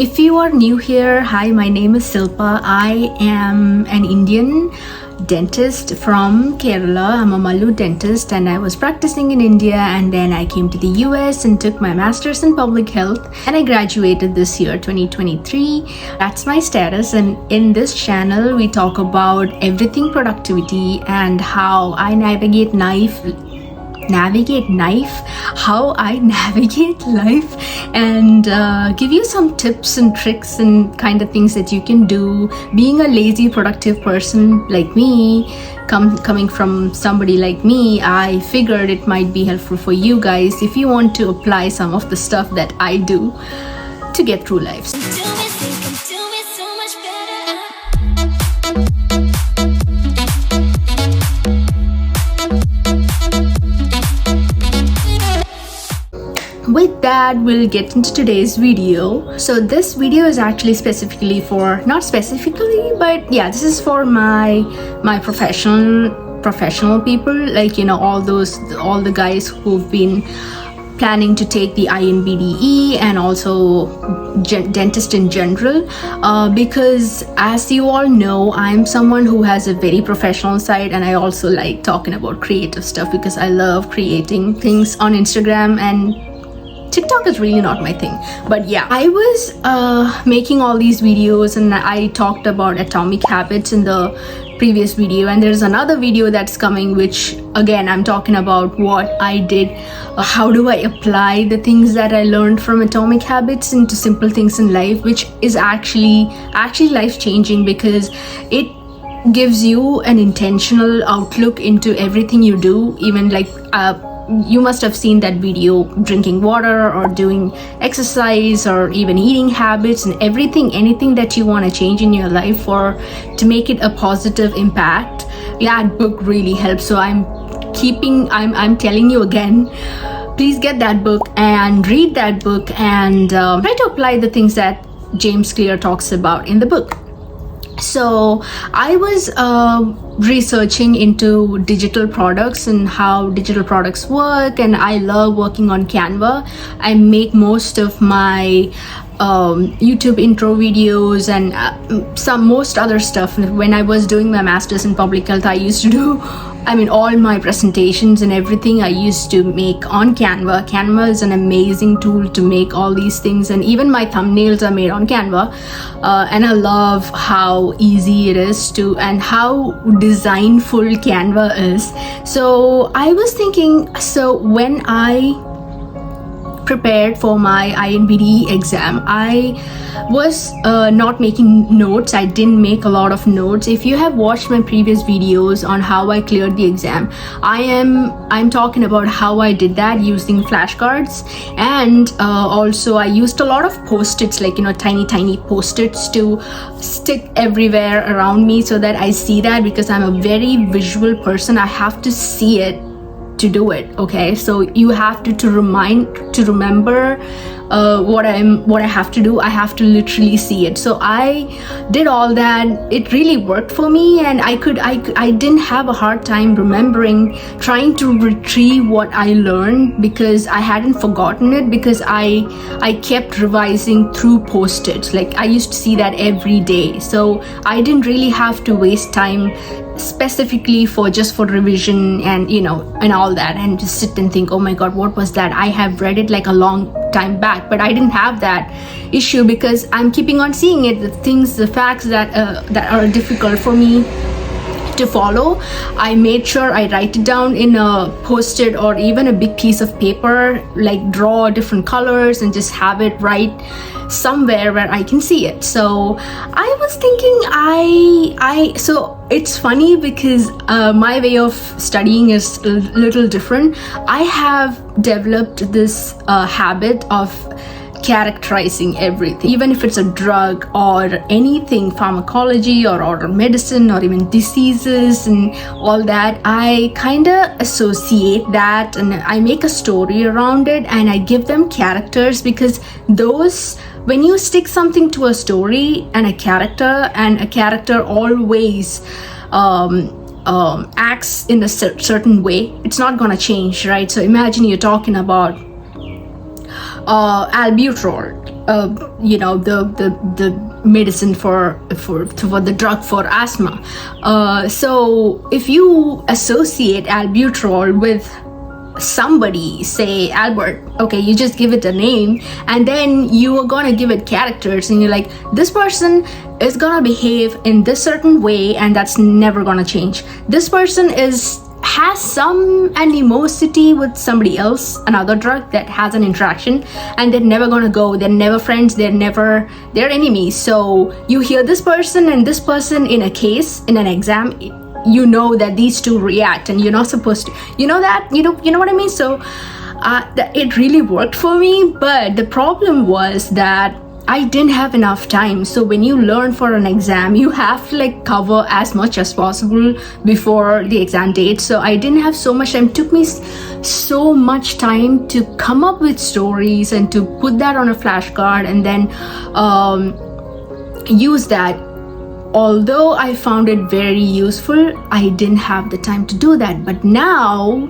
If you are new here, hi, my name is Silpa. I am an Indian dentist from Kerala. I'm a Mallu dentist and I was practicing in India, and then I came to the US and took my master's in public health, and I graduated this year 2023. That's my status, and in this channel we talk about everything productivity and how I navigate how I navigate life, and give you some tips and tricks and kind of things that you can do. Being a lazy productive person like me, coming from somebody like me, I figured it might be helpful for you guys if you want to apply some of the stuff that I do to get through life. With that, we'll get into today's video. So this video is actually specifically for, not specifically, but yeah, this is for my professional people, like, you know, all the guys who've been planning to take the INBDE and also dentist in general, because as you all know, I'm someone who has a very professional side, and I also like talking about creative stuff because I love creating things on Instagram, and TikTok is really not my thing. But yeah, I was making all these videos, and I talked about atomic habits in the previous video, and there's another video that's coming, which again I'm talking about what I did, how do I apply the things that I learned from atomic habits into simple things in life, which is actually life changing, because it gives you an intentional outlook into everything you do. Even like you must have seen that video, drinking water or doing exercise or even eating habits and anything that you want to change in your life to make it a positive impact. That book really helps. So I'm telling you again, please get that book and read that book, and try to apply the things that James Clear talks about in the book. So I was researching into digital products and how digital products work, and I love working on Canva. I make most of my YouTube intro videos and most other stuff. When I was doing my master's in public health, I used to do all my presentations and everything I used to make on Canva. Canva is an amazing tool to make all these things, and even my thumbnails are made on Canva, and I love how easy it is to, and how designful Canva is. So I was thinking, so when I prepared for my INBDE exam, I was not making notes. I didn't make a lot of notes. If you have watched my previous videos on how I cleared the exam, I'm talking about how I did that using flashcards, and also I used a lot of post-its, like, you know, tiny post-its to stick everywhere around me so that I see that, because I'm a very visual person. I have to see it to do it. Okay, so you have to remember what I have to do. I have to literally see it. So I did all that. It really worked for me, and I didn't have a hard time trying to retrieve what I learned, because I hadn't forgotten it, because I kept revising through post-its. Like, I used to see that every day, so I didn't really have to waste time specifically for revision and, you know, and all that, and just sit and think, oh my god, what was that? I have read it like a long time back, but I didn't have that issue because I'm keeping on seeing it, the facts that are difficult for me to follow. I made sure I write it down in a post-it or even a big piece of paper, like draw different colors and just have it right somewhere where I can see it. So I was thinking, so it's funny because my way of studying is a little different. I have developed this habit of characterizing everything, even if it's a drug or anything, pharmacology or medicine or even diseases and all that. I kind of associate that and I make a story around it, and I give them characters, because those, when you stick something to a story and a character always acts in a certain way, it's not gonna change, right? So imagine you're talking about albuterol. the medicine for the drug for asthma. So if you associate albuterol with somebody, say Albert, okay, you just give it a name, and then you are gonna give it characters, and you're like, this person is gonna behave in this certain way, and that's never gonna change. This person has some animosity with somebody else, another drug that has an interaction, and they're never gonna go, they're never friends, they're enemies. So you hear this person and this person in a case, in an exam, you know that these two react, and you're not supposed to, you know what I mean. So it really worked for me, but the problem was that I didn't have enough time. So when you learn for an exam, you have to like cover as much as possible before the exam date. So I didn't have so much time. It took me so much time to come up with stories and to put that on a flashcard and then use that. Although I found it very useful, I didn't have the time to do that. But now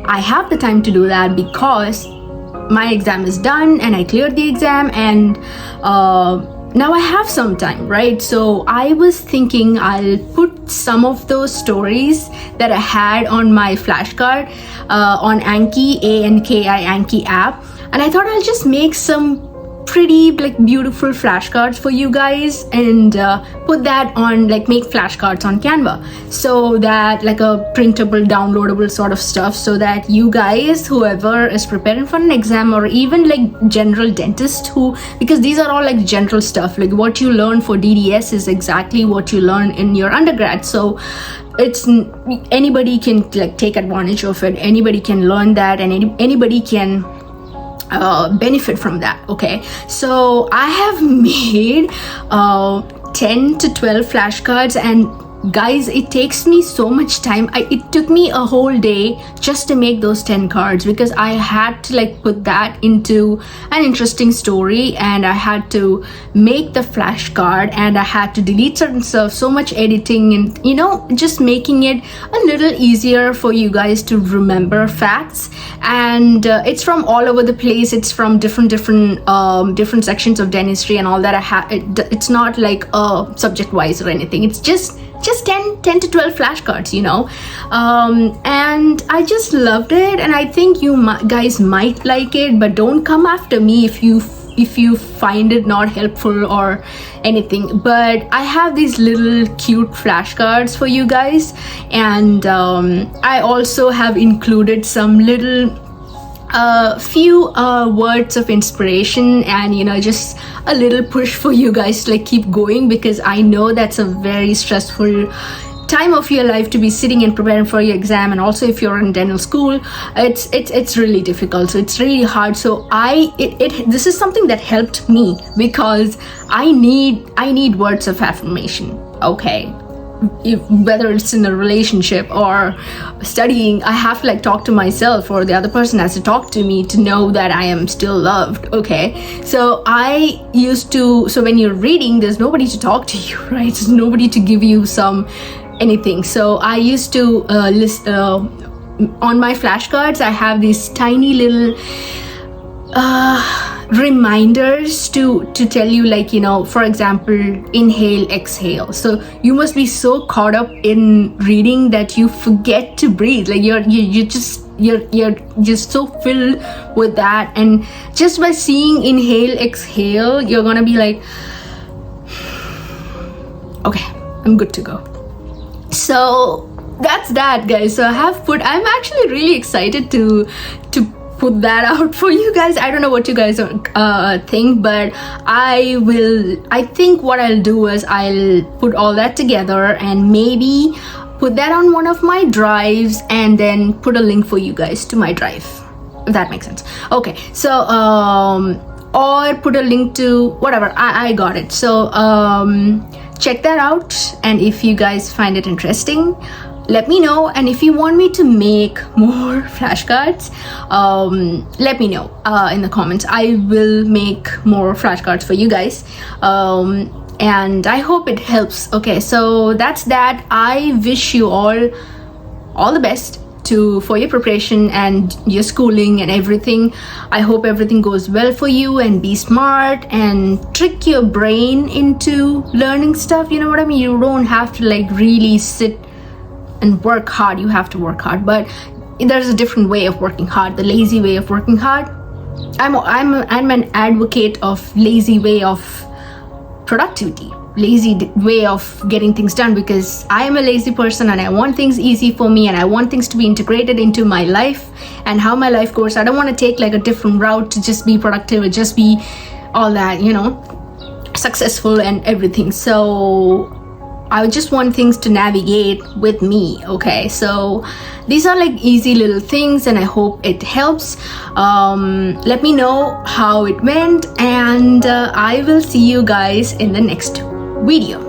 I have the time to do that because my exam is done and I cleared the exam, and now I have some time, right? So I was thinking I'll put some of those stories that I had on my flashcard on Anki, A-N-K-I, Anki app, and I thought I'll just make some pretty like beautiful flashcards for you guys and put that on, like make flashcards on Canva, so that like a printable downloadable sort of stuff, so that you guys, whoever is preparing for an exam, or even like general dentist because these are all like general stuff, like what you learn for DDS is exactly what you learn in your undergrad. So it's anybody can like take advantage of it, anybody can learn that, and anybody can benefit from that. Okay, so I have made 10 to 12 flashcards, and guys, it takes me so much time. It took me a whole day just to make those 10 cards, because I had to like put that into an interesting story, and I had to make the flashcard, and I had to delete certain stuff, so much editing, and just making it a little easier for you guys to remember facts. And it's from all over the place. It's from different sections of dentistry and all that. It's not like subject wise or anything. It's just 10 to 12 flashcards, and I just loved it, and I think you guys might like it, but don't come after me if you find it not helpful or anything. But I have these little cute flashcards for you guys, and I also have included some little few words of inspiration, and just a little push for you guys to like keep going, because I know that's a very stressful time of your life to be sitting and preparing for your exam. And also if you're in dental school, it's really difficult, so it's really hard. So this is something that helped me, because I need words of affirmation. Okay, whether it's in a relationship or studying, I have to like talk to myself, or the other person has to talk to me to know that I am still loved. Okay, so so when you're reading, there's nobody to talk to you, right? There's nobody to give you anything. So I used to list on my flashcards, I have these tiny little reminders to tell you, like, for example, inhale, exhale. So you must be so caught up in reading that you forget to breathe. Like you're just so filled with that, and just by seeing inhale, exhale, you're gonna be like, okay, I'm good to go. So that's that, guys. So I'm actually really excited to put that out for you guys. I don't know what you guys think, but I think what I'll do is I'll put all that together and maybe put that on one of my drives, and then put a link for you guys to my drive, if that makes sense. Okay, so or put a link to whatever. I got it. So check that out, and if you guys find it interesting, let me know. And if you want me to make more flashcards, let me know in the comments. I will make more flashcards for you guys, and I hope it helps. Okay, so that's that. I wish you all the best for your preparation and your schooling and everything. I hope everything goes well for you, and be smart and trick your brain into learning stuff. You know what I mean? You don't have to like really sit and work hard. You have to work hard, but there's a different way of working hard, the lazy way of working hard. I'm an advocate of lazy way of productivity, lazy way of getting things done, because I am a lazy person and I want things easy for me, and I want things to be integrated into my life and how my life goes. I don't want to take like a different route to just be productive or just be all that, you know, successful and everything. So I just want things to navigate with me. Okay, so these are like easy little things, and I hope it helps. Let me know how it went, and I will see you guys in the next video.